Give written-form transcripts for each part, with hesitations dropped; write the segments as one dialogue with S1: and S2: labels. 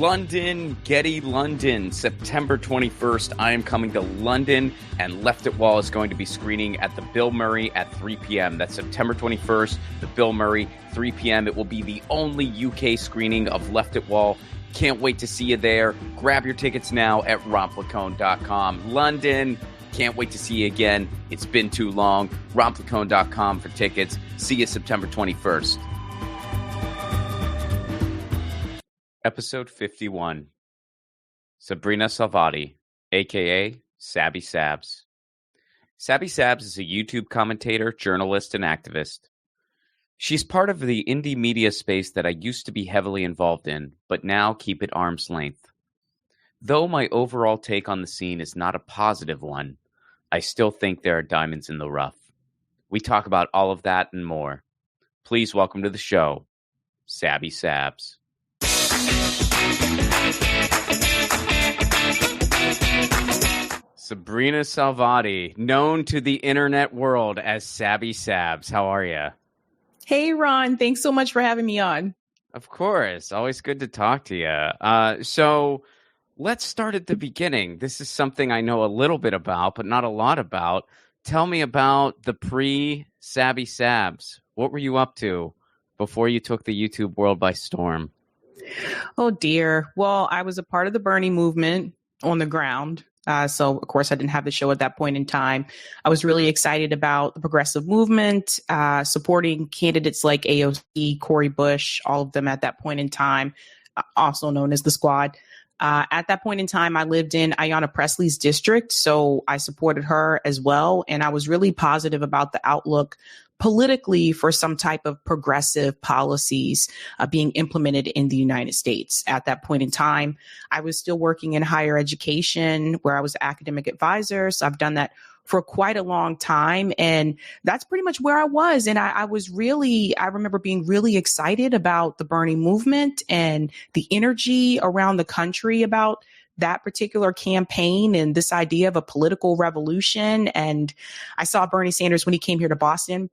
S1: London, Getty, London, September 21st. I am coming to London, and Left It Wall is going to be screening at the Bill Murray at 3 p.m. That's September 21st, the Bill Murray, 3 p.m. It will be the only UK screening of Left It Wall. Can't wait to see you there. Grab your tickets now at romplicone.com. London, can't wait to see you again. It's been too long. romplicone.com for tickets. See you September 21st. Episode 51. Sabrina Salvati, a.k.a. Sabby Sabs. Sabby Sabs is a YouTube commentator, journalist, and activist. She's part of the indie media space that I used to be heavily involved in, but now keep at arm's length. Though my overall take on the scene is not a positive one, I still think there are diamonds in the rough. We talk about all of that and more. Please welcome to the show, Sabby Sabs. Sabrina Salvati, known to the internet world as Sabby Sabs. How are you?
S2: Hey, Ron. Thanks so much for having me on.
S1: Of course. Always good to talk to you. So let's start at the beginning. This is something I know a little bit about, but not a lot about. Tell me about the pre-Sabby Sabs. What were you up to before you took the YouTube world by storm?
S2: Oh, dear. Well, I was a part of the Bernie movement on the ground. So, of course, I didn't have the show at that point in time. I was really excited about the progressive movement, supporting candidates like AOC, Cori Bush, all of them at that point in time, also known as the Squad. At that point in time, I lived in Ayanna Pressley's district, so I supported her as well. And I was really positive about the outlook politically for some type of progressive policies being implemented in the United States. At that point in time, I was still working in higher education where I was an academic advisor. So I've done that for quite a long time. And that's pretty much where I was. And I remember being really excited about the Bernie movement and the energy around the country about that particular campaign and this idea of a political revolution. And I saw Bernie Sanders when he came here to Boston.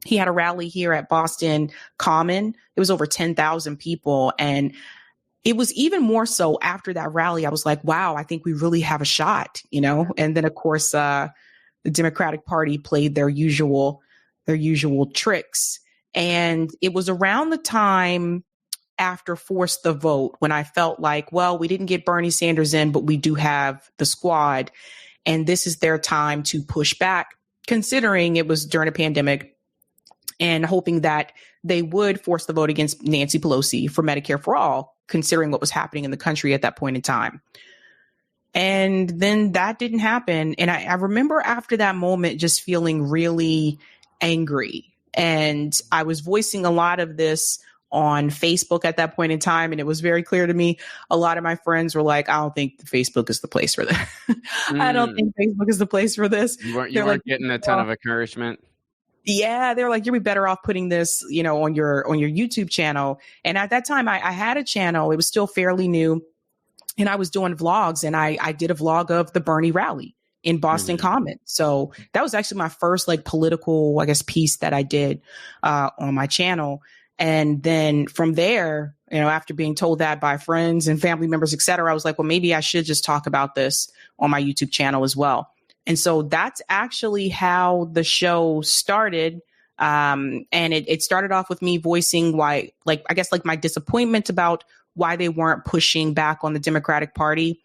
S2: He had a rally here at Boston Common. It was over 10,000 people. And it was even more so after that rally. I was like, wow, I think we really have a shot, you know? And then, of course, the Democratic Party played their usual tricks. And it was around the time after Force the Vote when I felt like, well, we didn't get Bernie Sanders in, but we do have the Squad. And this is their time to push back, considering it was during a pandemic, and hoping that they would force the vote against Nancy Pelosi for Medicare for All, considering what was happening in the country at that point in time. And then that didn't happen. And I remember after that moment just feeling really angry. And I was voicing a lot of this on Facebook at that point in time. And it was very clear to me. A lot of my friends were like, I don't think Facebook is the place for this. I don't think Facebook is the place for this.
S1: You weren't getting a ton of encouragement.
S2: Yeah, they're like, you'd be better off putting this, you know, on your YouTube channel. And at that time, I had a channel. It was still fairly new. And I was doing vlogs, and I did a vlog of the Bernie rally in Boston Common. So that was actually my first like political, I guess, piece that I did on my channel. And then from there, you know, after being told that by friends and family members, et cetera, I was like, well, maybe I should just talk about this on my YouTube channel as well. And so that's actually how the show started. And it started off with me voicing why, like, I guess, like my disappointment about why they weren't pushing back on the Democratic Party.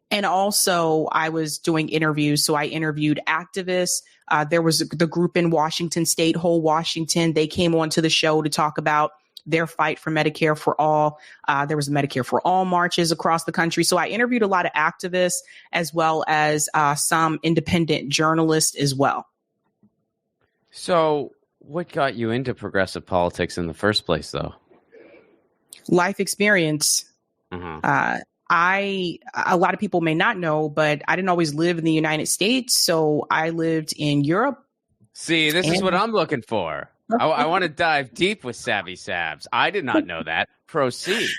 S2: And also I was doing interviews. So I interviewed activists. There was the group in Washington State, Whole Washington. They came onto the show to talk about their fight for Medicare for All. There was Medicare for All marches across the country. So I interviewed a lot of activists as well as some independent journalists as well.
S1: So what got you into progressive politics in the first place, though?
S2: Life experience. A lot of people may not know, but I didn't always live in the United States. So I lived in Europe.
S1: See, this is what I'm looking for. I want to dive deep with Sabby Sabs. I did not know that. Proceed.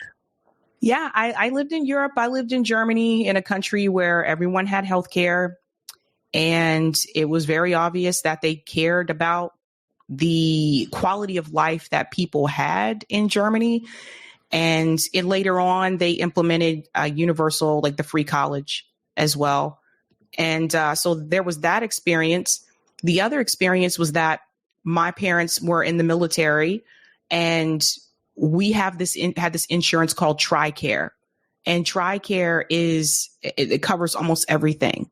S2: Yeah, I lived in Europe. I lived in Germany, in a country where everyone had healthcare. And it was very obvious that they cared about the quality of life that people had in Germany. And later on, they implemented universal, like the free college as well. And so there was that experience. The other experience was that my parents were in the military, and we had this insurance called TRICARE. And TRICARE it covers almost everything.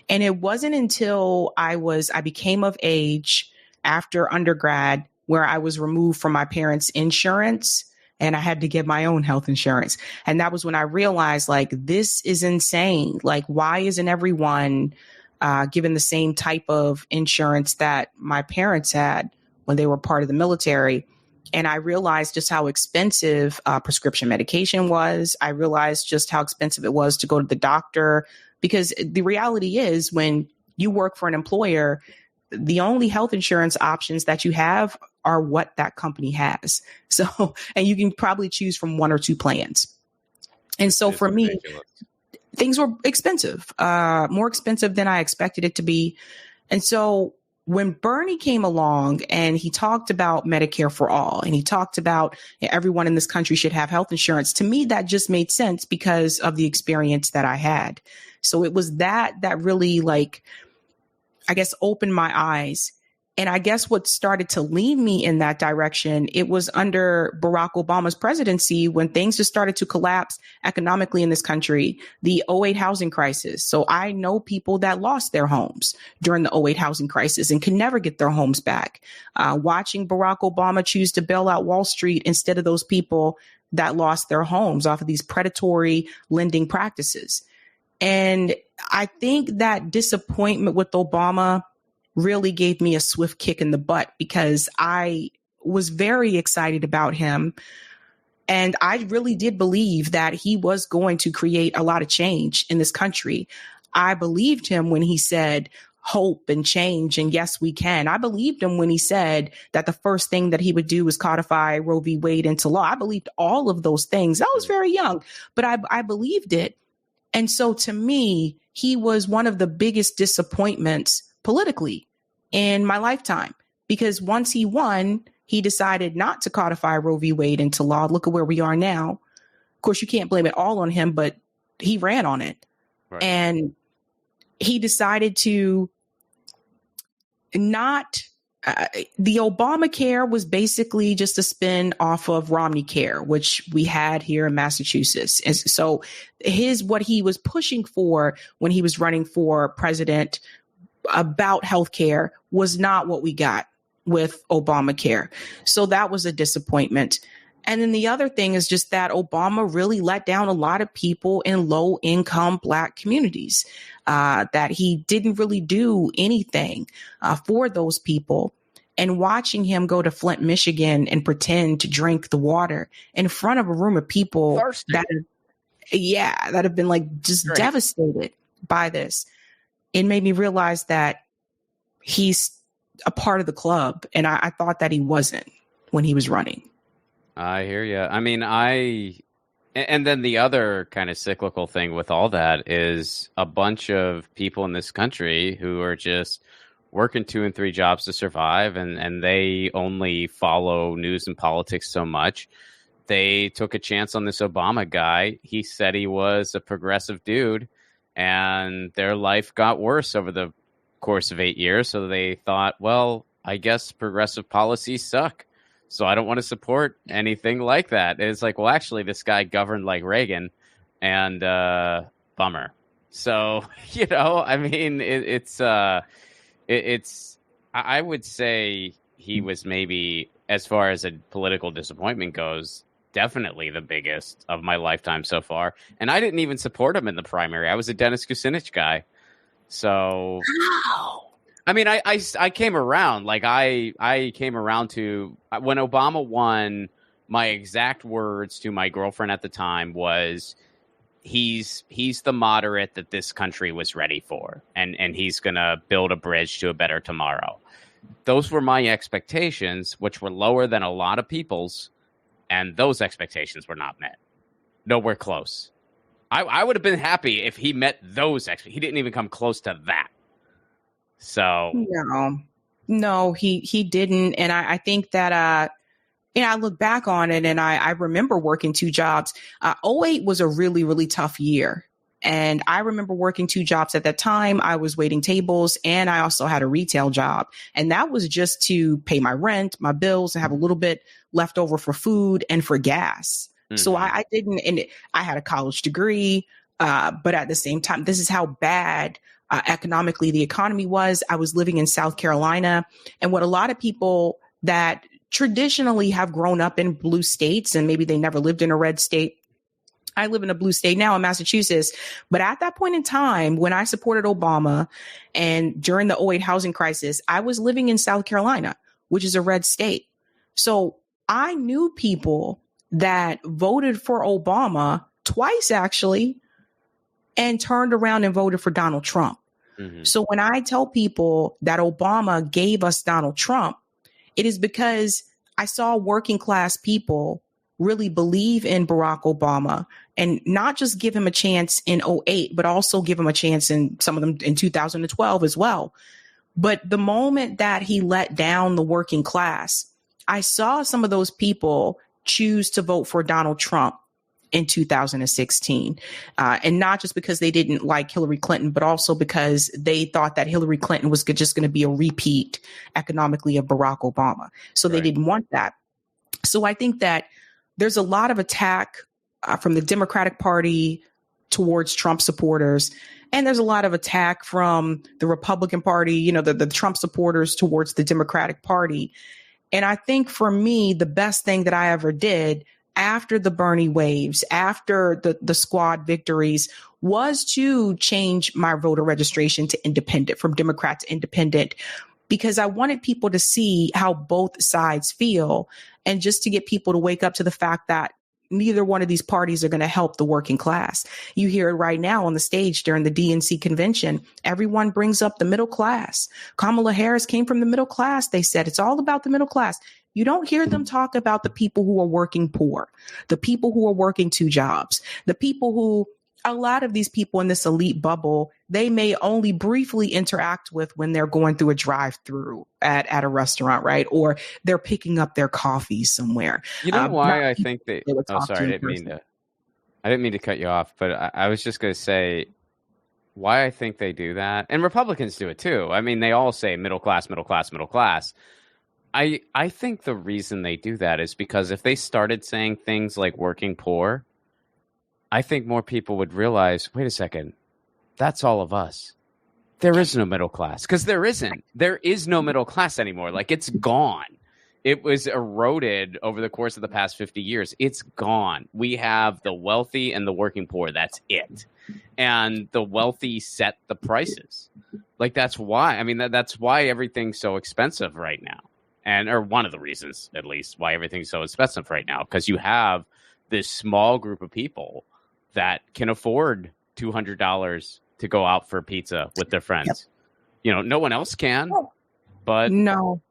S2: And it wasn't until I became of age after undergrad where I was removed from my parents' insurance and I had to get my own health insurance. And that was when I realized, like, this is insane. Like, why isn't everyone given the same type of insurance that my parents had when they were part of the military? And I realized just how expensive prescription medication was. I realized just how expensive it was to go to the doctor, because the reality is when you work for an employer, the only health insurance options that you have are what that company has. So, and you can probably choose from one or two plans. And so for me, things were expensive, more expensive than I expected it to be. And so when Bernie came along and he talked about Medicare for all, and he talked about everyone in this country should have health insurance, to me, that just made sense because of the experience that I had. So it was that really, like, I guess, opened my eyes. And I guess what started to lead me in that direction, it was under Barack Obama's presidency when things just started to collapse economically in this country, the '08 housing crisis. So I know people that lost their homes during the '08 housing crisis and can never get their homes back. Watching Barack Obama choose to bail out Wall Street instead of those people that lost their homes off of these predatory lending practices. And I think that disappointment with Obama really gave me a swift kick in the butt, because I was very excited about him. And I really did believe that he was going to create a lot of change in this country. I believed him when he said hope and change and yes, we can. I believed him when he said that the first thing that he would do was codify Roe v. Wade into law. I believed all of those things. I was very young, but I believed it. And so to me, he was one of the biggest disappointments politically in my lifetime, because once he won, he decided not to codify Roe v. Wade into law. Look at where we are now. Of course, you can't blame it all on him, but he ran on it. Right. And he decided to not, the Obamacare was basically just a spin off of Romney Care, which we had here in Massachusetts. And so what he was pushing for when he was running for president about healthcare was not what we got with Obamacare. So that was a disappointment. And then the other thing is just that Obama really let down a lot of people in low income Black communities, that he didn't really do anything for those people. And watching him go to Flint, Michigan and pretend to drink the water in front of a room of people that have been like just devastated by this, it made me realize that he's a part of the club. And I thought that he wasn't when he was running.
S1: I hear you. I mean, and then the other kind of cyclical thing with all that is a bunch of people in this country who are just working 2 and 3 jobs to survive, and they only follow news and politics so much. They took a chance on this Obama guy. He said he was a progressive dude, and their life got worse over the course of 8 years. So they thought, well, I guess progressive policies suck, so I don't want to support anything like that. And it's like, well, actually, this guy governed like Reagan, and bummer. So, I mean, it's I would say he was maybe, as far as a political disappointment goes, definitely the biggest of my lifetime so far. And I didn't even support him in the primary. I was a Dennis Kucinich guy. So, I mean, I came around. Like, I came around to, when Obama won, my exact words to my girlfriend at the time was, he's the moderate that this country was ready for, and he's going to build a bridge to a better tomorrow. Those were my expectations, which were lower than a lot of people's, and those expectations were not met. Nowhere close. I would have been happy if he met those expectations. He didn't even come close to that. So
S2: no, he didn't. And I think that I look back on it and I remember working two jobs. '08 was a really, really tough year. And I remember working two jobs at that time. I was waiting tables and I also had a retail job. And that was just to pay my rent, my bills, and have a little bit left over for food and for gas. Mm-hmm. So I didn't, and I had a college degree. But at the same time, this is how bad economically the economy was. I was living in South Carolina. And what a lot of people that traditionally have grown up in blue states and maybe they never lived in a red state. I live in a blue state now in Massachusetts. But at that point in time, when I supported Obama and during the '08 housing crisis, I was living in South Carolina, which is a red state. So I knew people that voted for Obama twice, actually, and turned around and voted for Donald Trump. Mm-hmm. So when I tell people that Obama gave us Donald Trump, it is because I saw working class people really believe in Barack Obama and not just give him a chance in '08, but also give him a chance in some of them in 2012 as well. But the moment that he let down the working class, I saw some of those people choose to vote for Donald Trump in 2016. And not just because they didn't like Hillary Clinton, but also because they thought that Hillary Clinton was just going to be a repeat economically of Barack Obama. So they didn't want that. So I think that there's a lot of attack from the Democratic Party towards Trump supporters. And there's a lot of attack from the Republican Party, the Trump supporters towards the Democratic Party. And I think for me, the best thing that I ever did after the Bernie waves, after the squad victories, was to change my voter registration to independent, from Democrat to independent, because I wanted people to see how both sides feel and just to get people to wake up to the fact that neither one of these parties are going to help the working class. You hear it right now on the stage during the DNC convention. Everyone brings up the middle class. Kamala Harris came from the middle class. They said it's all about the middle class. You don't hear them talk about the people who are working poor, the people who are working two jobs, the people who, a lot of these people in this elite bubble, they may only briefly interact with when they're going through a drive-through at a restaurant, right? Or they're picking up their coffee somewhere.
S1: You know why I think they sorry, I didn't mean to cut you off, but I was just going to say why I think they do that. And Republicans do it too. I mean, they all say middle class, middle class, middle class. I think the reason they do that is because if they started saying things like working poor, I think more people would realize, wait a second, that's all of us. There is no middle class, because there isn't. There is no middle class anymore. Like, it's gone. It was eroded over the course of the past 50 years. It's gone. We have the wealthy and the working poor. That's it. And the wealthy set the prices. Like, that's why. I mean, that's why everything's so expensive right now. Or one of the reasons, at least, why everything's so expensive right now. Because you have this small group of people that can afford $200 to go out for pizza with their friends. Yep. No one else can. But
S2: no.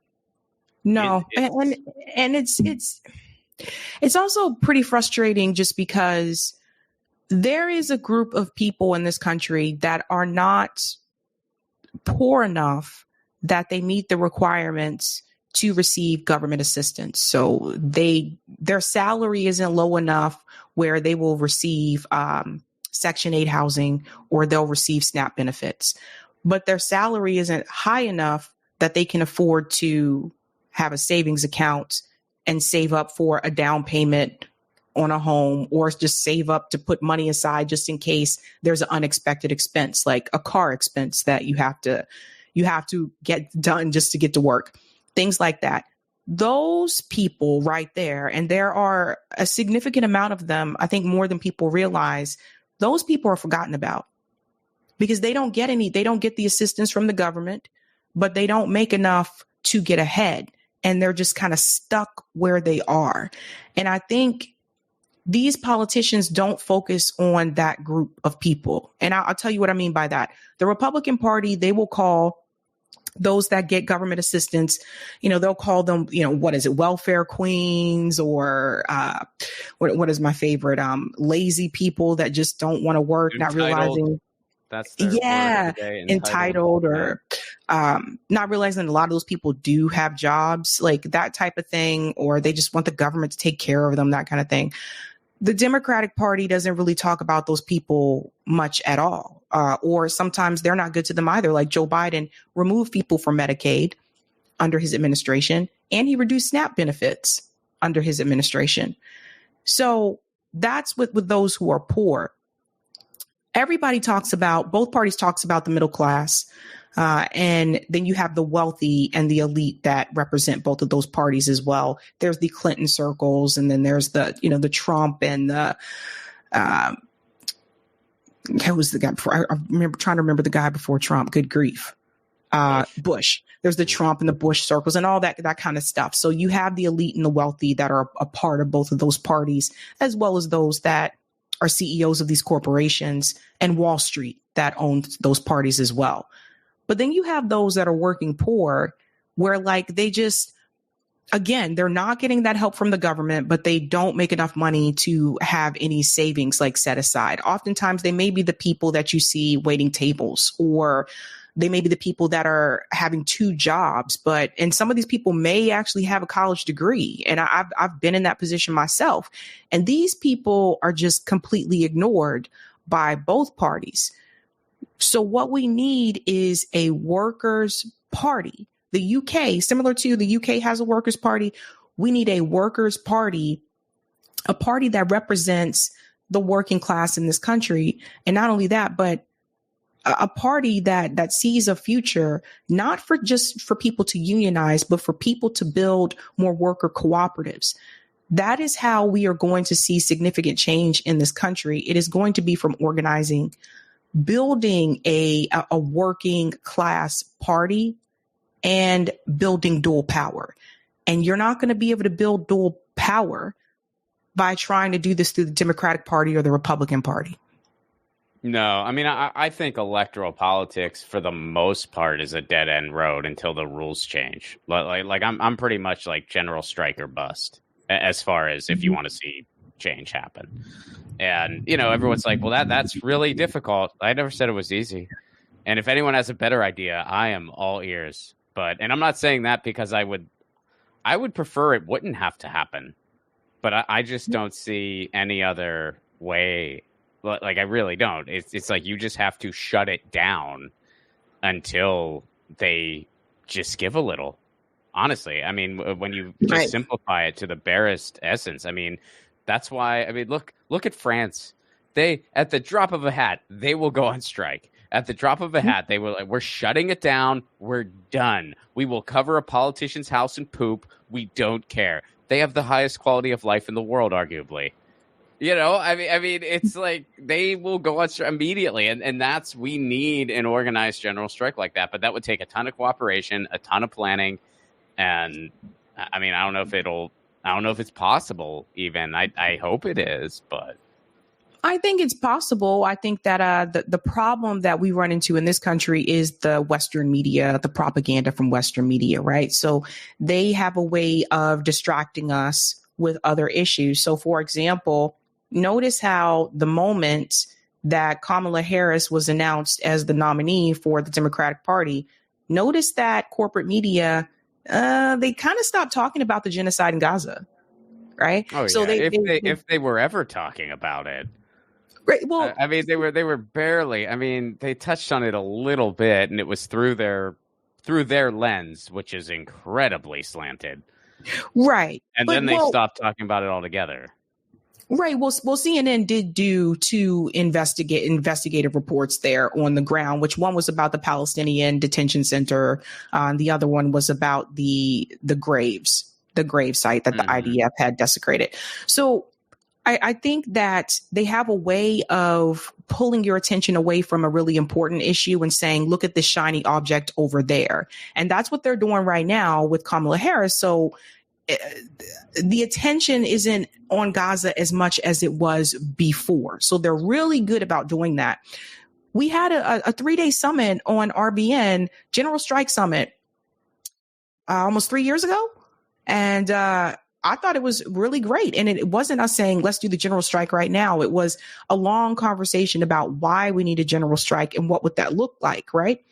S2: And it's also pretty frustrating just because there is a group of people in this country that are not poor enough that they meet the requirements to receive government assistance. So their salary isn't low enough where they will receive Section 8 housing or they'll receive SNAP benefits. But their salary isn't high enough that they can afford to have a savings account and save up for a down payment on a home, or just save up to put money aside just in case there's an unexpected expense, like a car expense that you have to get done just to get to work. Things like that. Those people right there, and there are a significant amount of them, I think more than people realize, those people are forgotten about because they don't get the assistance from the government, but they don't make enough to get ahead. And they're just kind of stuck where they are. And I think these politicians don't focus on that group of people. And I'll tell you what I mean by that. The Republican Party, they will call those that get government assistance, they'll call them, what is it, welfare queens, or what is my favorite, lazy people that just don't want to work,
S1: entitled.
S2: Not realizing.
S1: That's their
S2: yeah,
S1: word today,
S2: entitled or not realizing that a lot of those people do have jobs, like that type of thing, or they just want the government to take care of them, that kind of thing. The Democratic Party doesn't really talk about those people much at all. Or sometimes they're not good to them either. Like Joe Biden removed people from Medicaid under his administration, and he reduced SNAP benefits under his administration. So that's with those who are poor. Everybody talks about, both parties talks about the middle class. And then you have the wealthy and the elite that represent both of those parties as well. There's the Clinton circles, and then there's the, the Trump and the, who was the guy before? I remember trying to remember the guy before Trump. Good grief. Bush. There's the Trump and the Bush circles and all that kind of stuff. So you have the elite and the wealthy that are a part of both of those parties, as well as those that are CEOs of these corporations and Wall Street that owns those parties as well. But then you have those that are working poor, where like they just, again, they're not getting that help from the government, but they don't make enough money to have any savings like set aside. Oftentimes they may be the people that you see waiting tables, or they may be the people that are having two jobs, and some of these people may actually have a college degree. And I've been in that position myself. And these people are just completely ignored by both parties. So what we need is a workers' party. The UK, similar to the UK has a workers' party. We need a workers' party, a party that represents the working class in this country. And not only that, but a party that sees a future, not for just for people to unionize, but for people to build more worker cooperatives. That is how we are going to see significant change in this country. It is going to be from organizing, building a working class party, and building dual power. And you're not going to be able to build dual power by trying to do this through the Democratic Party or the Republican Party.
S1: No, I mean, I think electoral politics, for the most part, is a dead end road until the rules change. Like I'm pretty much like general strike or bust as far as if you want to see change happen. And everyone's like, well, that's really difficult. I never said it was easy. And if anyone has a better idea, I am all ears. And I'm not saying that because I would prefer it wouldn't have to happen. But I just don't see any other way. Like, I really don't. It's like you just have to shut it down until they just give a little. Honestly, I mean, when you just simplify it to the barest essence, I mean, that's why. I mean, look at France. They, at the drop of a hat, they will go on strike. At the drop of a hat, they will. We're shutting it down. We're done. We will cover a politician's house in poop. We don't care. They have the highest quality of life in the world, arguably. I mean, it's like they will go on strike immediately, and we need an organized general strike like that. But that would take a ton of cooperation, a ton of planning, and I mean, I don't know if it's possible. Even I hope it is, but
S2: I think it's possible. I think that the problem that we run into in this country is the Western media, the propaganda from Western media, right? So they have a way of distracting us with other issues. So, for example, notice how the moment that Kamala Harris was announced as the nominee for the Democratic Party, notice that corporate media, they kind of stopped talking about the genocide in Gaza, right?
S1: Oh, yeah. So if they were ever talking about it.
S2: Right. Well,
S1: I mean, they were barely. I mean, they touched on it a little bit, and it was through their lens, which is incredibly slanted.
S2: Right.
S1: And then they stopped talking about it altogether.
S2: Right. Well, CNN did do two investigative reports there on the ground, which one was about the Palestinian detention center. The other one was about the grave site that the IDF had desecrated. So I think that they have a way of pulling your attention away from a really important issue and saying, look at this shiny object over there. And that's what they're doing right now with Kamala Harris. So the attention isn't on Gaza as much as it was before. So they're really good about doing that. We had a 3-day summit on RBN, General Strike Summit, almost 3 years ago. And I thought it was really great. And it wasn't us saying, let's do the general strike right now. It was a long conversation about why we need a general strike and what would that look like, right?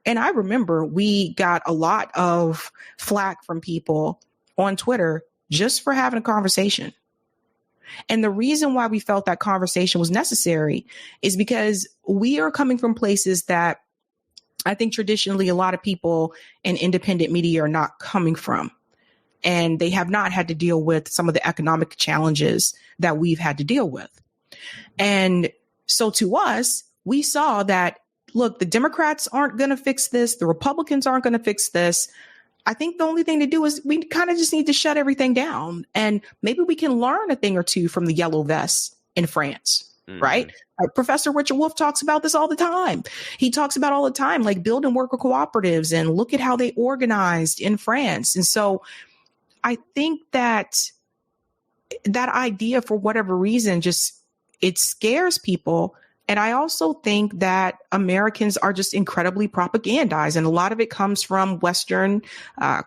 S2: And I remember we got a lot of flack from people on Twitter just for having a conversation. And the reason why we felt that conversation was necessary is because we are coming from places that I think traditionally a lot of people in independent media are not coming from. And they have not had to deal with some of the economic challenges that we've had to deal with. And so to us, we saw that, look, the Democrats aren't going to fix this. The Republicans aren't going to fix this. I think the only thing to do is we kind of just need to shut everything down. And maybe we can learn a thing or two from the yellow vests in France, right? Professor Richard Wolff talks about this all the time. He talks about all the time, like building worker cooperatives and look at how they organized in France. And so I think that idea, for whatever reason, just it scares people. And I also think that Americans are just incredibly propagandized. And a lot of it comes from Western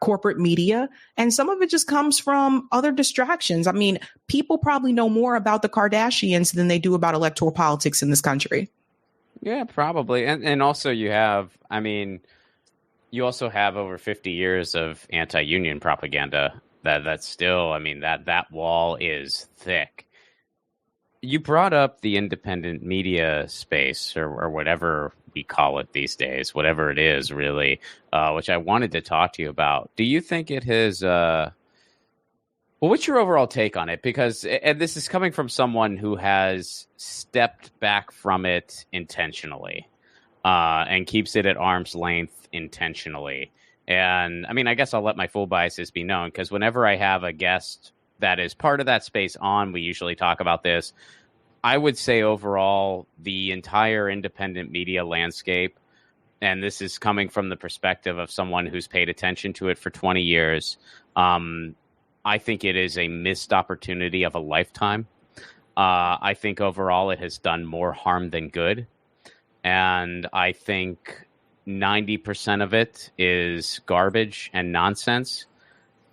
S2: corporate media. And some of it just comes from other distractions. I mean, people probably know more about the Kardashians than they do about electoral politics in this country.
S1: Yeah, probably. And also you also have over 50 years of anti-union propaganda that's still, that wall is thick. You brought up the independent media space or whatever we call it these days, whatever it is really, which I wanted to talk to you about. Do you think it has, what's your overall take on it? Because, and this is coming from someone who has stepped back from it intentionally, and keeps it at arm's length intentionally. And I guess I'll let my full biases be known, because whenever I have a guest that is part of that space on, we usually talk about this. I would say overall, the entire independent media landscape, and this is coming from the perspective of someone who's paid attention to it for 20 years, I think it is a missed opportunity of a lifetime. I think overall it has done more harm than good. And I think 90% of it is garbage and nonsense.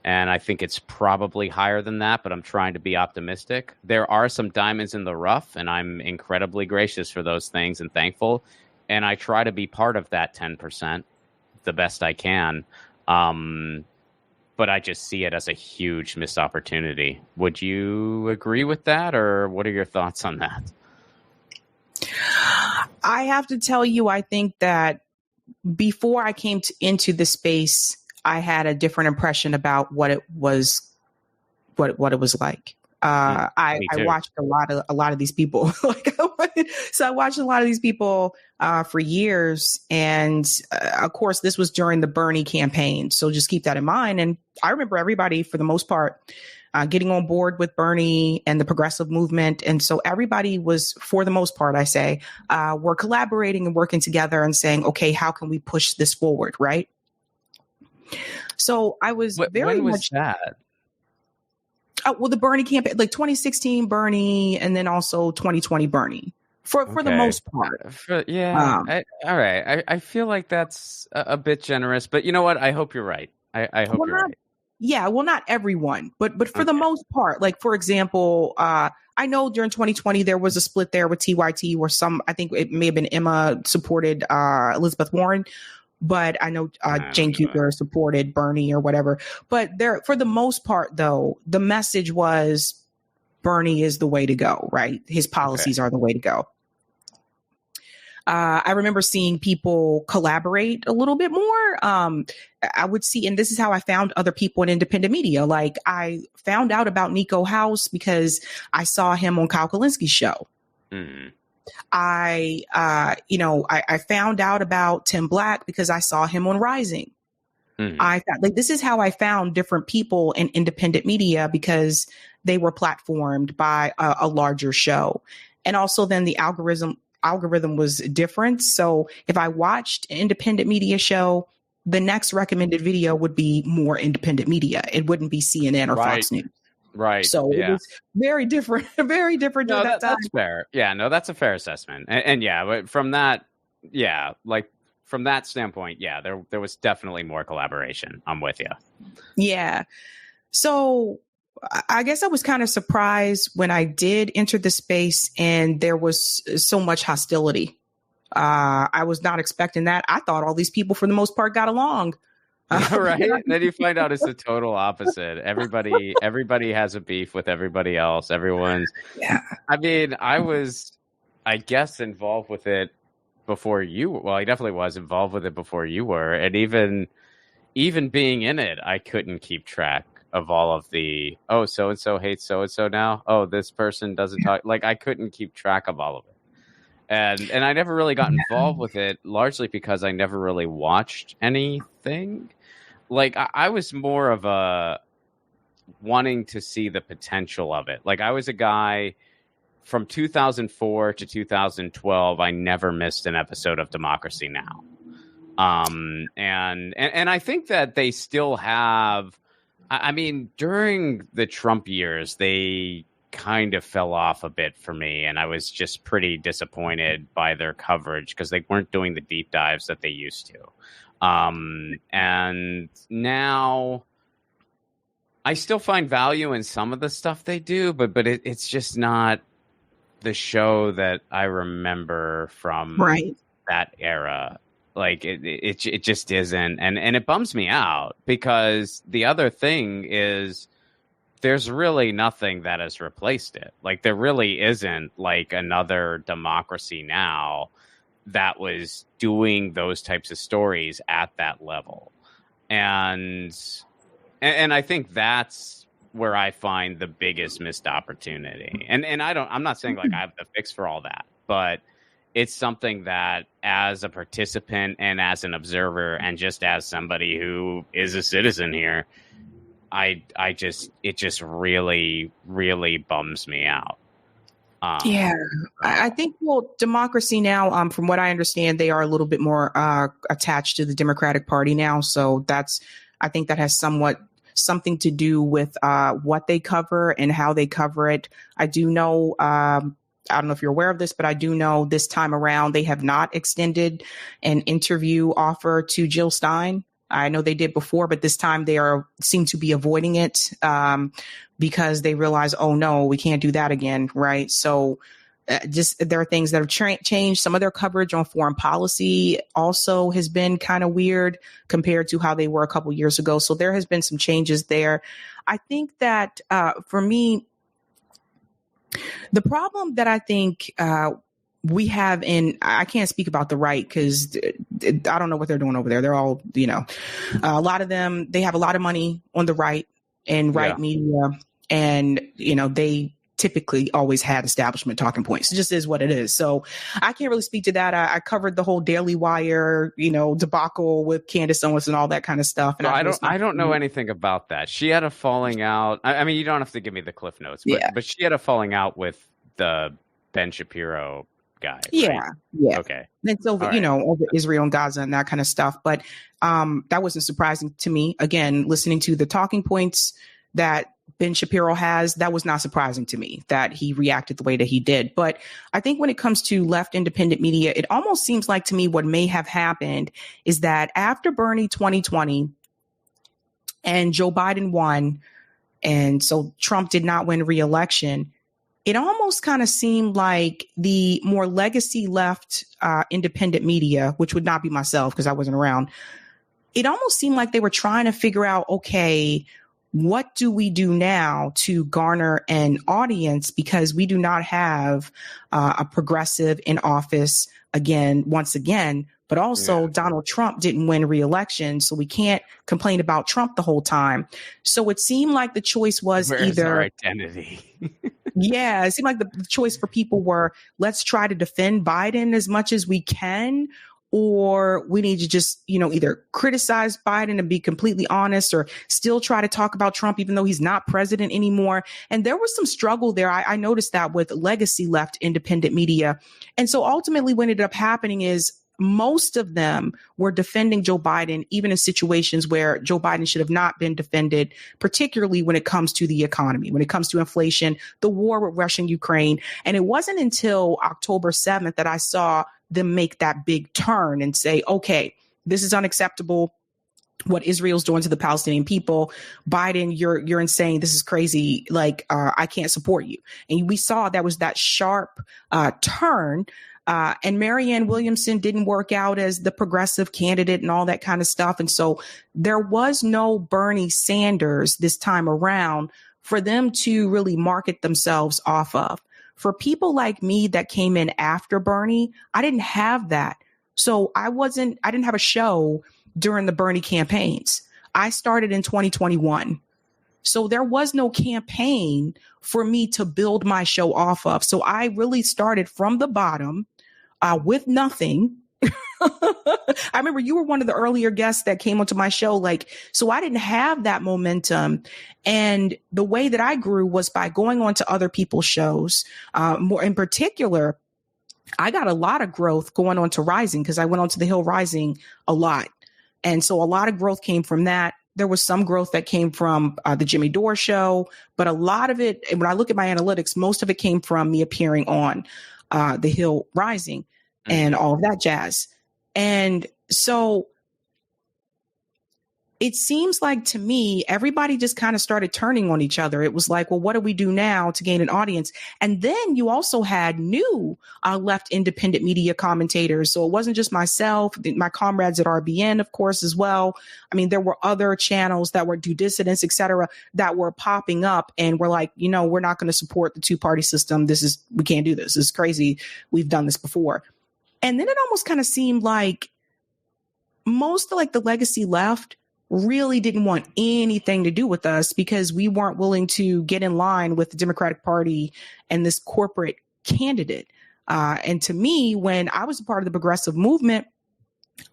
S1: And I think it's probably higher than that, but I'm trying to be optimistic. There are some diamonds in the rough, and I'm incredibly gracious for those things and thankful. And I try to be part of that 10% the best I can. But I just see it as a huge missed opportunity. Would you agree with that, or what are your thoughts on that?
S2: I have to tell you, I think that before I came into the space, I had a different impression about what it was, what it was like. I watched a lot of these people. So I watched a lot of these people for years, and of course, this was during the Bernie campaign. So just keep that in mind. And I remember everybody, for the most part, getting on board with Bernie and the progressive movement. And so everybody was, for the most part, I say, were collaborating and working together and saying, okay, how can we push this forward, right? So I was
S1: when was that?
S2: Well, the Bernie campaign, like 2016 Bernie, and then also 2020 Bernie, for the most part.
S1: All right. I feel like that's a bit generous, but you know what? I hope you're right. I hope you're right.
S2: Yeah, well, not everyone, but for the most part, like, for example, I know during 2020 there was a split there with TYT, where I think it may have been Emma supported Elizabeth Warren. But I know Jane Cooper supported Bernie or whatever. But for the most part, though, the message was Bernie is the way to go, right? His policies are the way to go. I remember seeing people collaborate a little bit more. I would see, and this is how I found other people in independent media. Like, I found out about Nico House because I saw him on Kyle Kalinski's show. Mm. I found out about Tim Black because I saw him on Rising. Mm-hmm. This is how I found different people in independent media, because they were platformed by a larger show. And also then the algorithm was different. So if I watched an independent media show, the next recommended video would be more independent media. It wouldn't be CNN or Fox News. Right. So it was very different during that time.
S1: That's fair. Yeah, no, that's a fair assessment. And yeah, from that, from that standpoint, yeah, there was definitely more collaboration. I'm with you.
S2: Yeah. So I guess I was kind of surprised when I did enter the space and there was so much hostility I was not expecting that. I thought all these people, for the most part, got along.
S1: Right? Then you find out it's the total opposite. Everybody has a beef with everybody else. Everyone's.
S2: Yeah.
S1: I mean, I was, I guess, involved with it before you. Well, I definitely was involved with it before you were, and even being in it, I couldn't keep track of all of the, oh, so and so hates so and so now. Oh, this person doesn't talk. Like, I couldn't keep track of all of it. And I never really got involved with it, largely because I never really watched anything. Like, I was more of a wanting to see the potential of it. Like, I was a guy from 2004 to 2012. I never missed an episode of Democracy Now. And I think that they still have. I mean, during the Trump years, they kind of fell off a bit for me, and I was just pretty disappointed by their coverage because they weren't doing the deep dives that they used to. And now I still find value in some of the stuff they do, but it's just not the show that I remember from that era. Like it just isn't, and it bums me out because the other thing is there's really nothing that has replaced it. Like there really isn't like another Democracy Now that was doing those types of stories at that level. And I think that's where I find the biggest missed opportunity. And I'm not saying like I have the fix for all that, but it's something that as a participant and as an observer and just as somebody who is a citizen here, it just really, really bums me out.
S2: I think, well, Democracy Now, from what I understand, they are a little bit more attached to the Democratic Party now. So I think that has something to do with what they cover and how they cover it. I do know, I don't know if you're aware of this, but I do know this time around they have not extended an interview offer to Jill Stein. I know they did before, but this time they seem to be avoiding it because they realize, oh no, we can't do that again, right? So just there are things that have changed. Some of their coverage on foreign policy also has been kind of weird compared to how they were a couple years ago. So there has been some changes there. I think that for me, the problem that I think we have I can't speak about the right because I don't know what they're doing over there. They're all, a lot of them, they have a lot of money on the right and media. And, they typically always had establishment talking points. It just is what it is. So I can't really speak to that. I covered the whole Daily Wire, debacle with Candace Owens and all that kind of stuff. And
S1: I don't know anything about that. She had a falling out. I mean, you don't have to give me the Cliff Notes, but she had a falling out with the Ben Shapiro guy.
S2: Yeah.
S1: Right?
S2: Yeah.
S1: Okay.
S2: It's over, over Israel and Gaza and that kind of stuff. But that wasn't surprising to me. Again, listening to the talking points that Ben Shapiro has, that was not surprising to me that he reacted the way that he did. But I think when it comes to left independent media, it almost seems like to me what may have happened is that after Bernie 2020 and Joe Biden won, and so Trump did not win re-election, it almost kind of seemed like the more legacy left independent media, which would not be myself because I wasn't around, it almost seemed like they were trying to figure out, okay, what do we do now to garner an audience? Because we do not have a progressive in office once again, but also Donald Trump didn't win re-election. So we can't complain about Trump the whole time. So it seemed like the choice was
S1: Where's our identity?
S2: It seemed like the choice for people were, let's try to defend Biden as much as we can, or we need to just, either criticize Biden and be completely honest, or still try to talk about Trump, even though he's not president anymore. And there was some struggle there. I noticed that with legacy left independent media. And so ultimately what ended up happening is most of them were defending Joe Biden, even in situations where Joe Biden should have not been defended, particularly when it comes to the economy, when it comes to inflation, the war with Russia and Ukraine. And it wasn't until October 7th that I saw them make that big turn and say, okay, this is unacceptable. what Israel's doing to the Palestinian people. Biden, you're insane. This is crazy. Like, I can't support you. And we saw that was that sharp turn. And Marianne Williamson didn't work out as the progressive candidate and all that kind of stuff. And so there was no Bernie Sanders this time around for them to really market themselves off of. For people like me that came in after Bernie, I didn't have that. So I didn't have a show during the Bernie campaigns. I started in 2021. So there was no campaign for me to build my show off of. So I really started from the bottom with nothing. I remember you were one of the earlier guests that came onto my show. Like, so I didn't have that momentum. And the way that I grew was by going on to other people's shows. More in particular, I got a lot of growth going on to Rising because I went on to the Hill Rising a lot. And so a lot of growth came from that. There was some growth that came from the Jimmy Dore show, but a lot of it, when I look at my analytics, most of it came from me appearing on the Hill Rising and all of that jazz. And so it seems like to me, everybody just kind of started turning on each other. It was like, well, what do we do now to gain an audience? And then you also had new left independent media commentators. So it wasn't just myself, my comrades at RBN, of course, as well. I mean, there were other channels that were Due Dissidents, et cetera, that were popping up and were like, you know, we're not going to support the two-party system. We can't do this. This is crazy. We've done this before. And then it almost kind of seemed like most of like the legacy left really didn't want anything to do with us because we weren't willing to get in line with the Democratic Party and this corporate candidate. And to me, when I was a part of the progressive movement,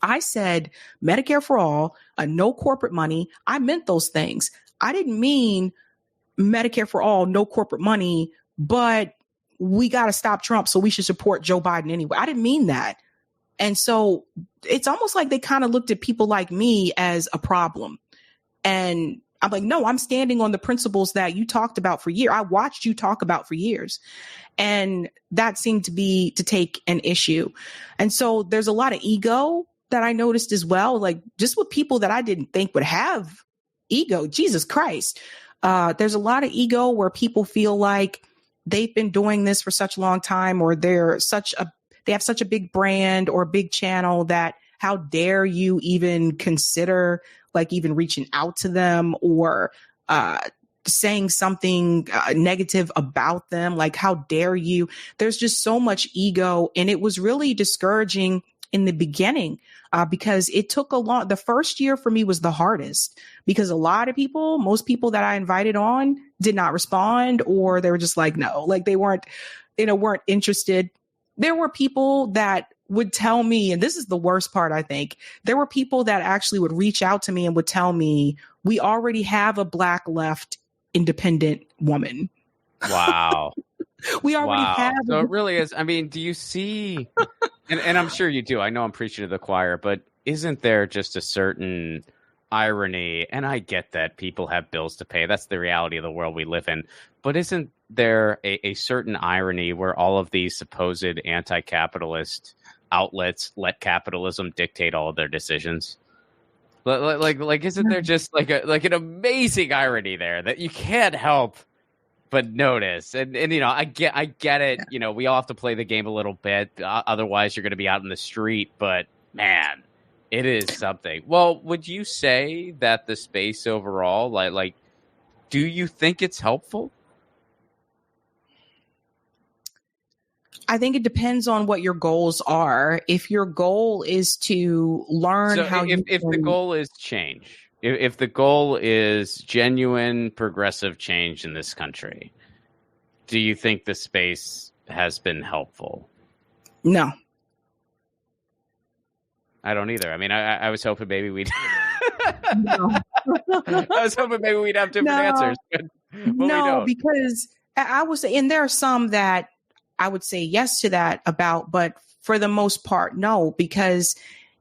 S2: I said Medicare for all, no corporate money. I meant those things. I didn't mean Medicare for all, no corporate money, but we got to stop Trump, so we should support Joe Biden anyway. I didn't mean that. And so it's almost like they kind of looked at people like me as a problem. And I'm like, no, I'm standing on the principles that you talked about for years. I watched you talk about for years. And that seemed to take an issue. And so there's a lot of ego that I noticed as well, like just with people that I didn't think would have ego. Jesus Christ. There's a lot of ego where people feel like they've been doing this for such a long time, or they have such a big brand or a big channel that how dare you even consider like even reaching out to them or saying something negative about them? Like, how dare you? There's just so much ego. And it was really discouraging in the beginning because it took the first year for me was the hardest because a lot of people, most people that I invited on did not respond, or they were just like, no, like they weren't interested. There were people that would tell me, and this is the worst part, I think, there were people that actually would reach out to me and would tell me, we already have a Black left independent woman.
S1: Wow.
S2: We already have.
S1: So it really is. I mean, do you see, and I'm sure you do, I know I'm preaching to the choir, but isn't there just a certain irony? And I get that people have bills to pay. That's the reality of the world we live in. But isn't there a certain irony where all of these supposed anti-capitalist outlets let capitalism dictate all of their decisions? Like isn't there just like an amazing irony there that you can't help but notice? And you know, I get it. You know, we all have to play the game a little bit. Otherwise, you're going to be out in the street. But man, it is something. Well, would you say that the space overall, like, do you think it's helpful?
S2: I think it depends on what your goals are. If your goal is to learn
S1: if the goal is change, if the goal is genuine progressive change in this country, do you think the space has been helpful?
S2: No.
S1: I don't either. I mean, I was hoping maybe we'd
S2: No.
S1: I was hoping maybe we'd have different answers. But
S2: no, because I would say, and there are some that I would say yes to that about, but for the most part, no, because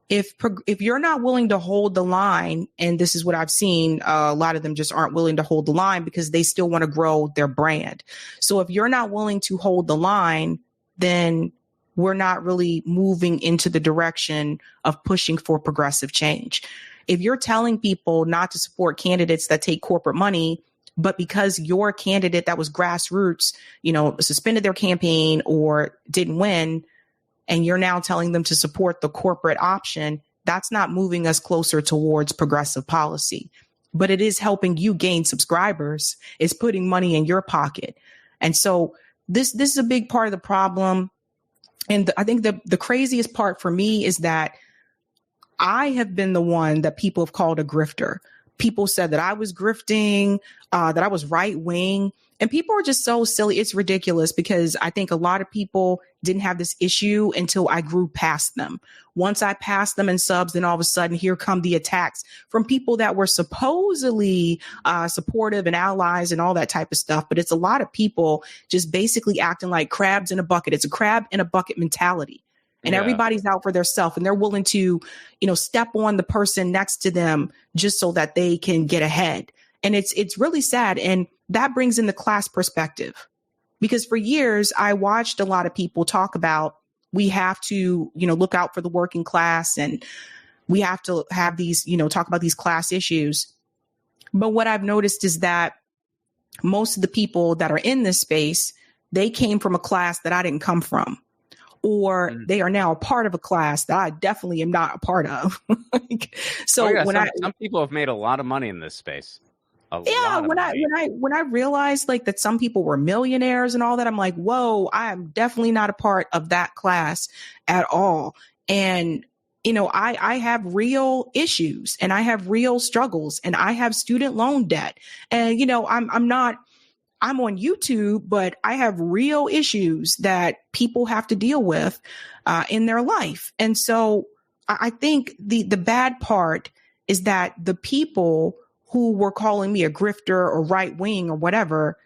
S2: if you're not willing to hold the line, and this is what I've seen, a lot of them just aren't willing to hold the line because they still want to grow their brand. So if you're not willing to hold the line, then we're not really moving into the direction of pushing for progressive change. If you're telling people not to support candidates that take corporate money, but because your candidate that was grassroots, suspended their campaign or didn't win, and you're now telling them to support the corporate option, that's not moving us closer towards progressive policy. But it is helping you gain subscribers. It's putting money in your pocket. And so this is a big part of the problem. And I think the craziest part for me is that I have been the one that people have called a grifter. People said that I was grifting, that I was right wing. And people are just so silly. It's ridiculous because I think a lot of people didn't have this issue until I grew past them. Once I passed them in subs, then all of a sudden here come the attacks from people that were supposedly supportive and allies and all that type of stuff. But it's a lot of people just basically acting like crabs in a bucket. It's a crab in a bucket mentality. And everybody's out for their self, and they're willing to, step on the person next to them just so that they can get ahead. And it's really sad. And that brings in the class perspective, because for years I watched a lot of people talk about we have to, look out for the working class, and we have to have these, talk about these class issues. But what I've noticed is that most of the people that are in this space, they came from a class that I didn't come from. Or they are now a part of a class that I definitely am not a part of.
S1: Some people have made a lot of money in this space.
S2: When I realized that some people were millionaires and all that, I'm like, whoa, I am definitely not a part of that class at all. And I have real issues, and I have real struggles, and I have student loan debt, and I'm on YouTube, but I have real issues that people have to deal with in their life. And so I think the bad part is that the people who were calling me a grifter or right wing or whatever,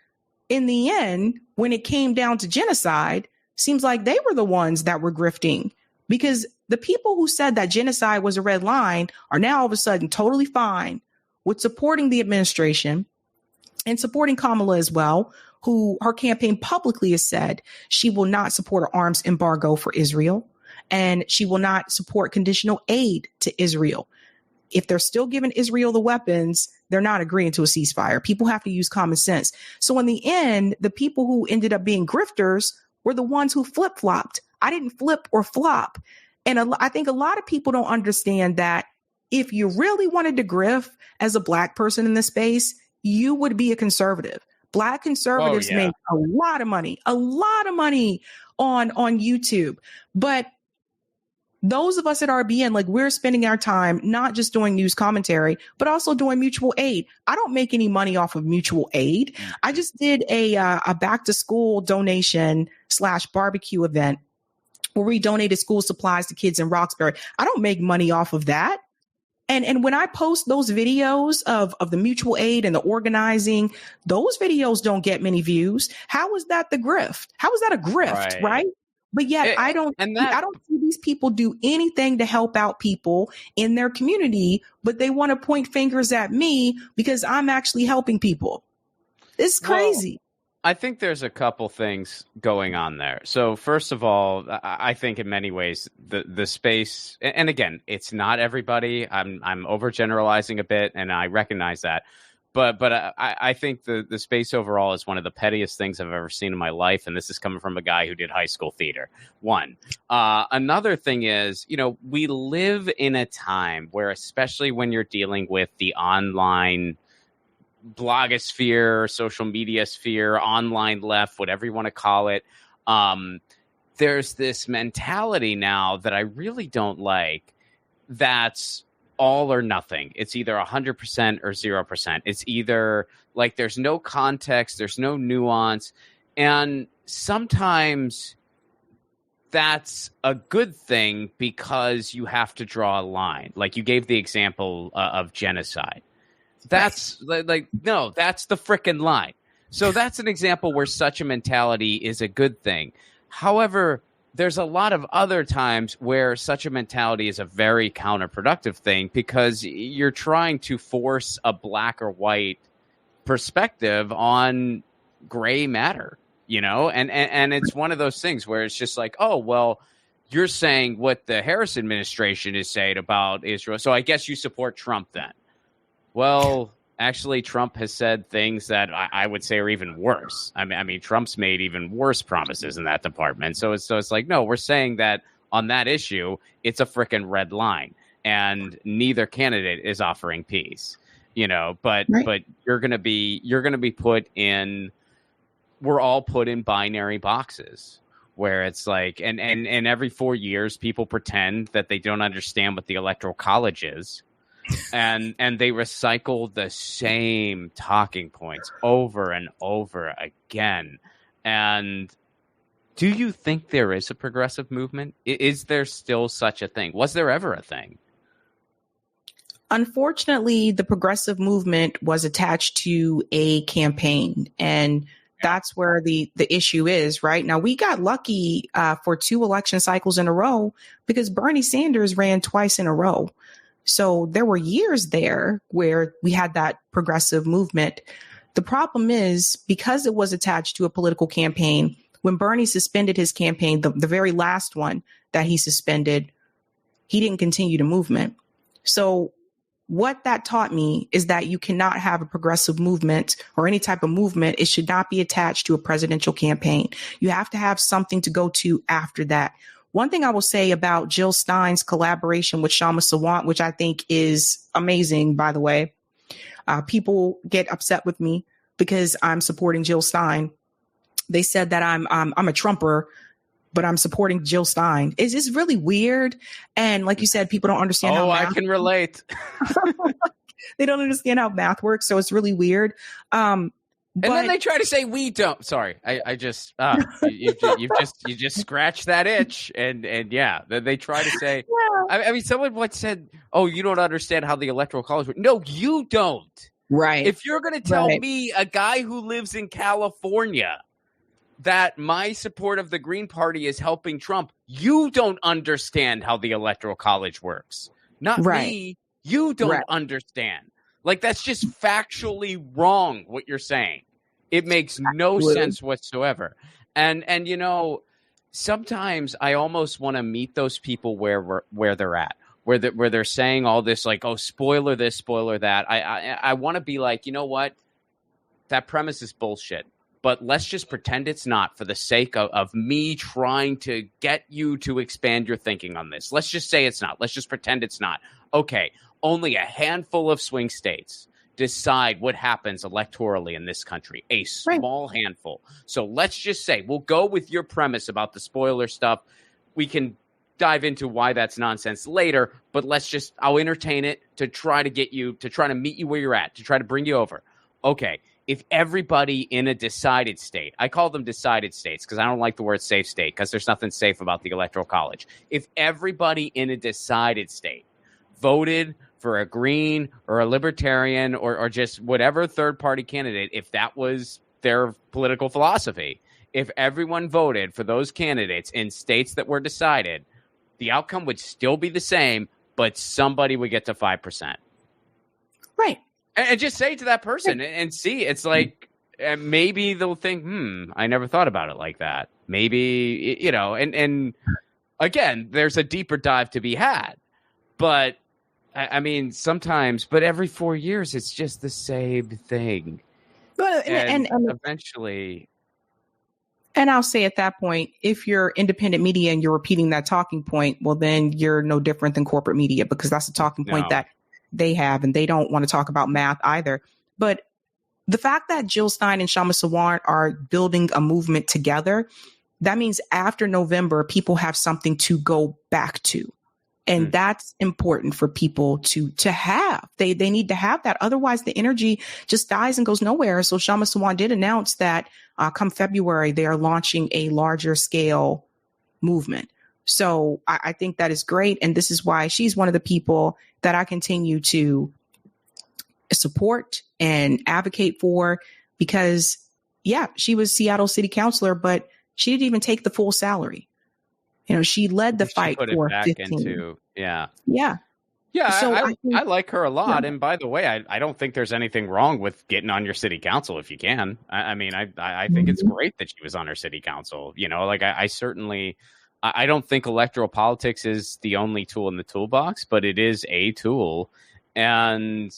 S2: in the end, when it came down to genocide, seems like they were the ones that were grifting, because the people who said that genocide was a red line are now all of a sudden totally fine with supporting the administration and supporting Kamala as well, who her campaign publicly has said she will not support an arms embargo for Israel, and she will not support conditional aid to Israel. If they're still giving Israel the weapons, they're not agreeing to a ceasefire. People have to use common sense. So in the end, the people who ended up being grifters were the ones who flip-flopped. I didn't flip or flop. And I think a lot of people don't understand that if you really wanted to grift as a Black person in this space, you would be a conservative. Black conservatives make a lot of money on YouTube. But those of us at RBN, we're spending our time not just doing news commentary, but also doing mutual aid. I don't make any money off of mutual aid. I just did a back to school donation / barbecue event where we donated school supplies to kids in Roxbury. I don't make money off of that. And when I post those videos of the mutual aid and the organizing, those videos don't get many views. How is that the grift? How is that a grift, right? But yet I don't see these people do anything to help out people in their community, but they want to point fingers at me because I'm actually helping people. It's crazy.
S1: I think there's a couple things going on there. So first of all, I think in many ways the space, and again, it's not everybody. I'm overgeneralizing a bit, and I recognize that. But I think the space overall is one of the pettiest things I've ever seen in my life, and this is coming from a guy who did high school theater. One. Another thing is, we live in a time where, especially when you're dealing with the online blogosphere, social media sphere, online left, whatever you want to call it, there's this mentality now that I really don't like, that's all or nothing. It's either 100% or 0%. It's either there's no context, there's no nuance, and sometimes that's a good thing because you have to draw a line. Like you gave the example of genocide. That's no, that's the frickin' line. So that's an example where such a mentality is a good thing. However, there's a lot of other times where such a mentality is a very counterproductive thing because you're trying to force a black or white perspective on gray matter, and it's one of those things where it's just like, oh, well, you're saying what the Harris administration is saying about Israel. So I guess you support Trump then. Well, actually, Trump has said things that I would say are even worse. I mean, Trump's made even worse promises in that department. So it's like, no, we're saying that on that issue, it's a frickin' red line, and neither candidate is offering peace. But you're gonna be put in. We're all put in binary boxes where it's like, and every 4 years, people pretend that they don't understand what the Electoral College is. And they recycle the same talking points over and over again. And do you think there is a progressive movement? Is there still such a thing? Was there ever a thing?
S2: Unfortunately, the progressive movement was attached to a campaign, and that's where the issue is right now. We got lucky for 2 election cycles in a row because Bernie Sanders ran twice in a row. So there were years there where we had that progressive movement. The problem is, because it was attached to a political campaign, when Bernie suspended his campaign, the very last one that he suspended, he didn't continue the movement. So what that taught me is that you cannot have a progressive movement or any type of movement. It should not be attached to a presidential campaign. You have to have something to go to after that. One thing I will say about Jill Stein's collaboration with Kshama Sawant, which I think is amazing, by the way, people get upset with me because I'm supporting Jill Stein. They said that I'm a Trumper, but I'm supporting Jill Stein. It's really weird. And like you said, people don't understand how
S1: I can relate.
S2: They don't understand how math works. So it's really weird.
S1: And then they try to say we don't. Sorry, I just you just scratched that itch, and yeah, they try to say. Yeah. I mean, someone once said, "Oh, you don't understand how the Electoral College works." No, you don't.
S2: Right.
S1: If you're going to tell me, a guy who lives in California, that my support of the Green Party is helping Trump, you don't understand how the Electoral College works. Not me. You don't understand. Like, that's just factually wrong what you're saying. It makes no sense whatsoever. And sometimes I almost want to meet those people where they're at, where they're saying all this, like, oh, spoiler this, spoiler that. I want to be like, you know what? That premise is bullshit. But let's just pretend it's not, for the sake of me trying to get you to expand your thinking on this. Let's just say it's not. Let's just pretend it's not. Okay, only a handful of swing states decide what happens electorally in this country. A small handful. So let's just say, we'll go with your premise about the spoiler stuff. We can dive into why that's nonsense later, but I'll entertain it to try to meet you where you're at, to try to bring you over. Okay, if everybody in a decided state, I call them decided states because I don't like the word safe state because there's nothing safe about the Electoral College. If everybody in a decided state voted for a Green or a Libertarian or just whatever third-party candidate, if that was their political philosophy, if everyone voted for those candidates in states that were decided, the outcome would still be the same, but somebody would get to 5%.
S2: Right.
S1: And just say it to that person and see. It's like, maybe they'll think, I never thought about it like that. Maybe, and again, there's a deeper dive to be had. But, I mean, sometimes, but every 4 years, it's just the same thing.
S2: Well,
S1: and eventually.
S2: And I'll say at that point, if you're independent media and you're repeating that talking point, well, then you're no different than corporate media, because that's a talking point that they have, and they don't want to talk about math either. But the fact that Jill Stein and Kshama Sawant are building a movement together, that means after November, people have something to go back to. And that's important for people to have. They need to have that. Otherwise, the energy just dies and goes nowhere. So Kshama Sawant did announce that come February, they are launching a larger scale movement. So I think that is great. And this is why she's one of the people that I continue to support and advocate for, because, she was Seattle city councilor, but she didn't even take the full salary. She led the fight for 15.
S1: Yeah.
S2: So
S1: I like her a lot. Yeah. And by the way, I don't think there's anything wrong with getting on your city council if you can. I mean, I think it's great that she was on her city council. I certainly I don't think electoral politics is the only tool in the toolbox, but it is a tool. And,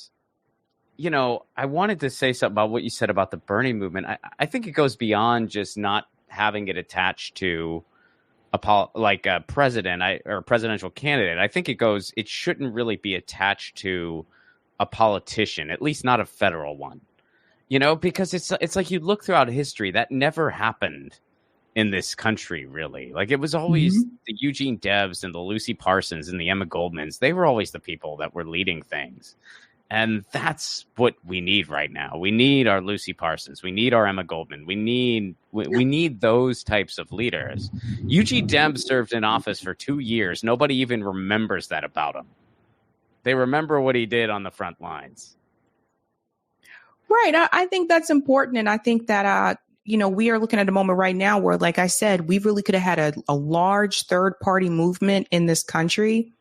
S1: I wanted to say something about what you said about the Bernie movement. I think it goes beyond just not having it attached to a president or a presidential candidate. I think it shouldn't really be attached to a politician, at least not a federal one, because it's like you look throughout history, that never happened in this country, really. Like, it was always the Eugene Debs and the Lucy Parsons and the Emma Goldmans. They were always the people that were leading things. And that's what we need right now. We need our Lucy Parsons. We need our Emma Goldman. We need those types of leaders. Eugene Debs served in office for 2 years. Nobody even remembers that about him. They remember what he did on the front lines.
S2: Right. I think that's important. And I think that, we are looking at a moment right now where, like I said, we really could have had a large third party movement in this country,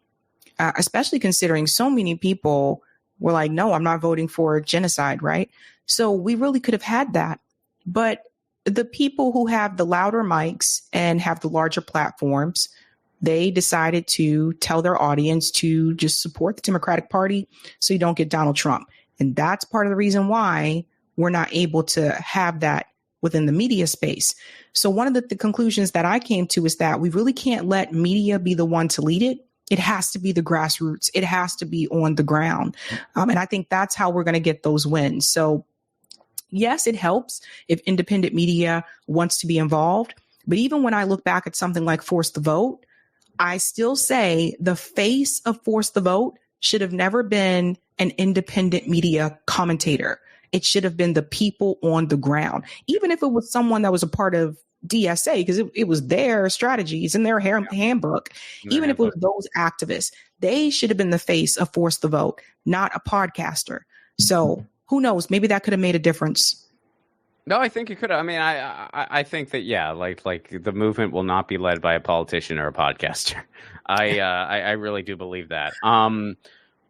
S2: especially considering so many people were like, no, I'm not voting for genocide. Right. So we really could have had that. But the people who have the louder mics and have the larger platforms, they decided to tell their audience to just support the Democratic Party so you don't get Donald Trump. And that's part of the reason why we're not able to have that within the media space. So one of the conclusions that I came to is that we really can't let media be the one to lead it. It has to be the grassroots. It has to be on the ground. And I think that's how we're going to get those wins. So yes, it helps if independent media wants to be involved. But even when I look back at something like Force the Vote, I still say the face of Force the Vote should have never been an independent media commentator. It should have been the people on the ground, even if it was someone that was a part of DSA, because it was their strategies in their handbook. Even if it was those activists, they should have been the face of Force the Vote, not a podcaster. So who knows? Maybe that could have made a difference.
S1: No, I think it could have. I mean, I think that, yeah, like the movement will not be led by a politician or a podcaster. I really do believe that.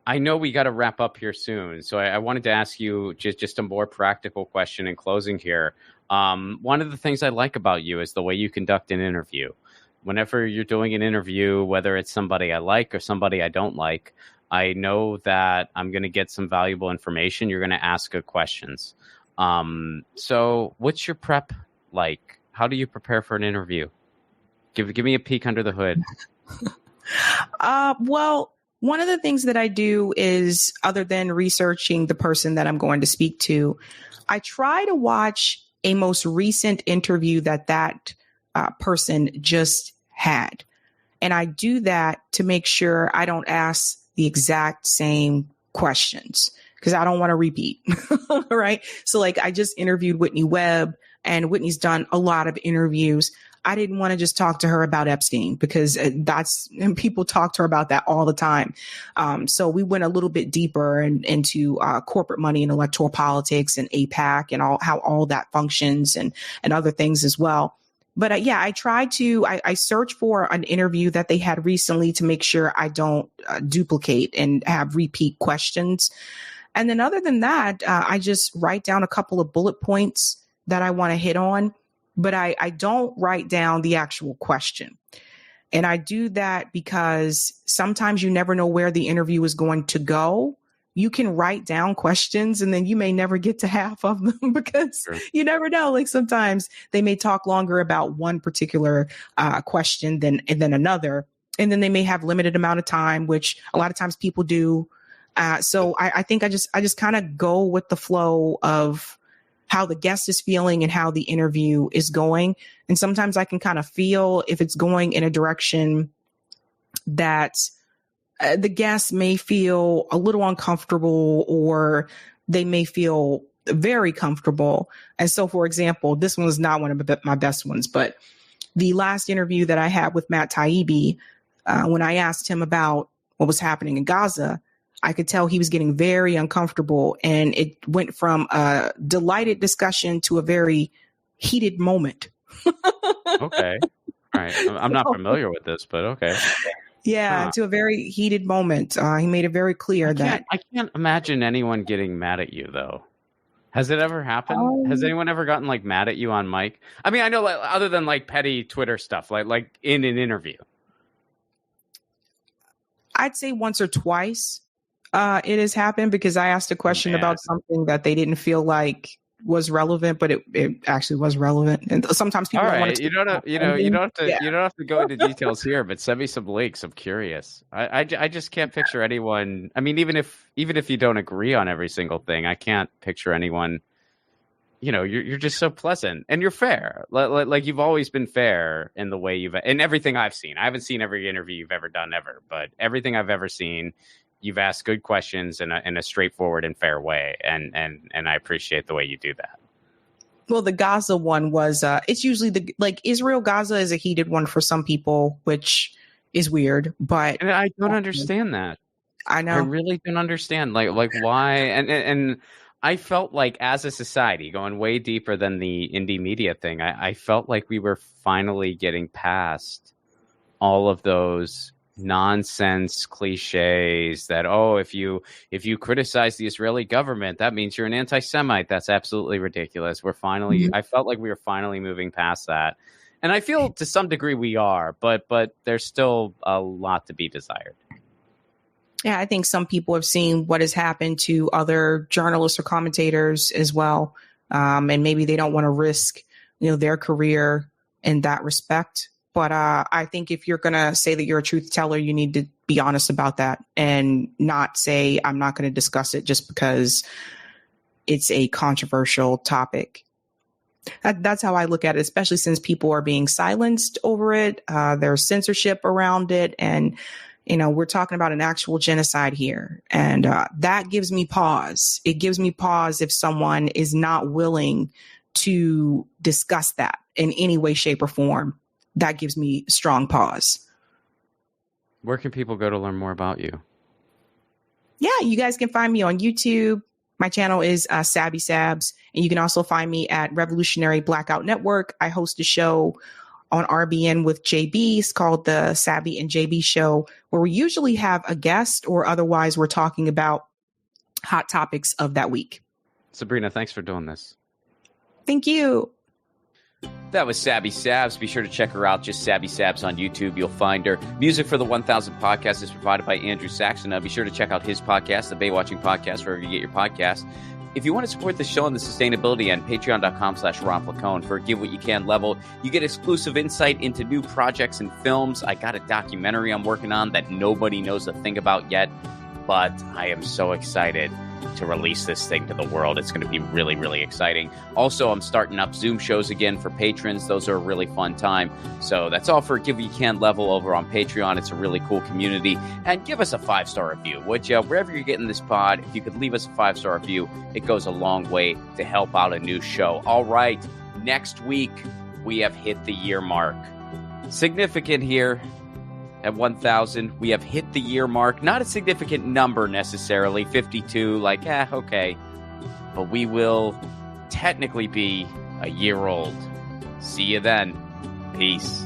S1: I know we got to wrap up here soon, so I wanted to ask you just a more practical question in closing here. One of the things I like about you is the way you conduct an interview. Whenever you're doing an interview, whether it's somebody I like or somebody I don't like, I know that I'm going to get some valuable information. You're going to ask good questions. So what's your prep like? How do you prepare for an interview? Give me a peek under the hood.
S2: Well, one of the things that I do is, other than researching the person that I'm going to speak to, I try to watch a most recent interview that person just had. And I do that to make sure I don't ask the exact same questions, because I don't want to repeat. Right. So like, I just interviewed Whitney Webb, and Whitney's done a lot of interviews. I didn't want to just talk to her about Epstein, because people talk to her about that all the time. So we went a little bit deeper into corporate money and electoral politics and APAC and how all that functions and other things as well. But I search for an interview that they had recently to make sure I don't duplicate and have repeat questions. And then other than that, I just write down a couple of bullet points that I want to hit on, but I don't write down the actual question. And I do that because sometimes you never know where the interview is going to go. You can write down questions and then you may never get to half of them because you never know. Like, sometimes they may talk longer about one particular question than another. And then they may have limited amount of time, which a lot of times people do. So I think I just kind of go with the flow of how the guest is feeling and how the interview is going. And sometimes I can kind of feel if it's going in a direction that the guest may feel a little uncomfortable, or they may feel very comfortable. And so, for example, this one was not one of my best ones, but the last interview that I had with Matt Taibbi, when I asked him about what was happening in Gaza, I could tell he was getting very uncomfortable, and it went from a delighted discussion to a very heated moment.
S1: Okay. All right. I'm not familiar with this, but okay.
S2: Yeah, to a very heated moment. He made it very clear that
S1: I can't imagine anyone getting mad at you, though. Has it ever happened? Has anyone ever gotten like mad at you on mic? I mean, I know like, other than like petty Twitter stuff, like in an interview.
S2: I'd say once or twice it has happened because I asked a question about something that they didn't feel like was relevant, but it actually was relevant. And sometimes people don't want to.
S1: You don't have to go into details here. But send me some links. I'm curious. I just can't picture anyone. I mean, even if you don't agree on every single thing, I can't picture anyone. You know, you're just so pleasant and you're fair. Like you've always been fair in the way in everything I've seen. I haven't seen every interview you've ever done ever, but everything I've ever seen, you've asked good questions in a straightforward and fair way. And I appreciate the way you do that.
S2: Well, the Gaza one was, it's usually Israel Gaza is a heated one for some people, which is weird, but.
S1: And I don't understand that.
S2: I know.
S1: I really don't understand like why. And I felt like as a society, going way deeper than the indie media thing, I felt like we were finally getting past all of those nonsense cliches that, if you criticize the Israeli government, that means you're an anti-Semite. That's absolutely ridiculous. I felt like we were finally moving past that. And I feel to some degree we are, but there's still a lot to be desired.
S2: Yeah, I think some people have seen what has happened to other journalists or commentators as well. And maybe they don't want to risk, their career in that respect. But I think if you're going to say that you're a truth teller, you need to be honest about that and not say, I'm not going to discuss it just because it's a controversial topic. That's how I look at it, especially since people are being silenced over it. There's censorship around it. And we're talking about an actual genocide here. And that gives me pause. It gives me pause if someone is not willing to discuss that in any way, shape, or form. That gives me strong pause.
S1: Where can people go to learn more about you?
S2: Yeah, you guys can find me on YouTube. My channel is Sabby Sabs. And you can also find me at Revolutionary Blackout Network. I host a show on RBN with JB. It's called the Sabby and JB Show, where we usually have a guest or otherwise we're talking about hot topics of that week.
S1: Sabrina, thanks for doing this.
S2: Thank you.
S1: That was Sabby Sabs. Be sure to check her out. Just Sabby Sabs on YouTube. You'll find her. Music for the 1000 podcast is provided by Andrew Saxon. Be sure to check out his podcast, the Baywatching Podcast, wherever you get your podcasts. If you want to support the show and the sustainability end, patreon.com/Ron Flacone. For a give what you can level, you get exclusive insight into new projects and films. I got a documentary I'm working on that nobody knows a thing about yet, but I am so excited to release this thing to the world. It's going to be really, really exciting. Also, I'm starting up Zoom shows again for patrons. Those are a really fun time. So that's all for a give what you can level over on Patreon. It's a really cool community. And give us a 5-star review, would you? Wherever you're getting this pod, if you could leave us a 5-star review, it goes a long way to help out a new show. All right, next week, we have hit the year mark. Significant here. At 1,000, we have hit the year mark. Not a significant number necessarily, 52, okay. But we will technically be a year old. See you then. Peace.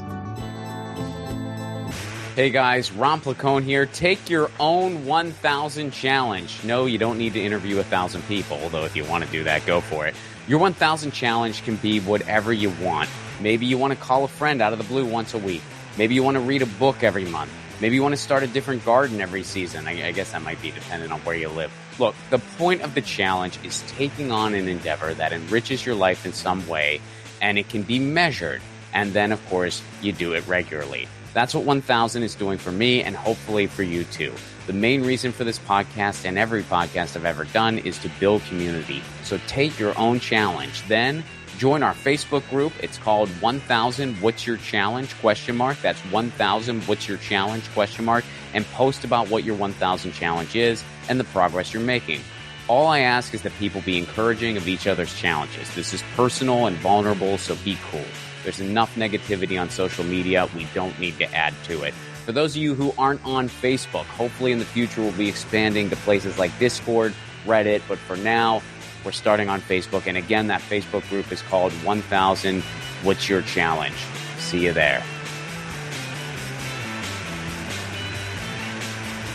S1: Hey guys, Ron Flacone here. Take your own 1,000 challenge. No, you don't need to interview 1,000 people, although if you want to do that, go for it. Your 1,000 challenge can be whatever you want. Maybe you want to call a friend out of the blue once a week. Maybe you want to read a book every month. Maybe you want to start a different garden every season. I guess that might be dependent on where you live. Look, the point of the challenge is taking on an endeavor that enriches your life in some way, and it can be measured. And then, of course, you do it regularly. That's what 1,000 is doing for me, and hopefully for you too. The main reason for this podcast and every podcast I've ever done is to build community. So take your own challenge. Then join our Facebook group. It's called 1,000 What's Your Challenge? ? That's 1,000 What's Your Challenge ? And post about what your 1,000 challenge is and the progress you're making. All I ask is that people be encouraging of each other's challenges. This is personal and vulnerable, so be cool. There's enough negativity on social media. We don't need to add to it. For those of you who aren't on Facebook, hopefully in the future we'll be expanding to places like Discord, Reddit, but for now, we're starting on Facebook. And again, that Facebook group is called 1,000 What's Your Challenge? See you there.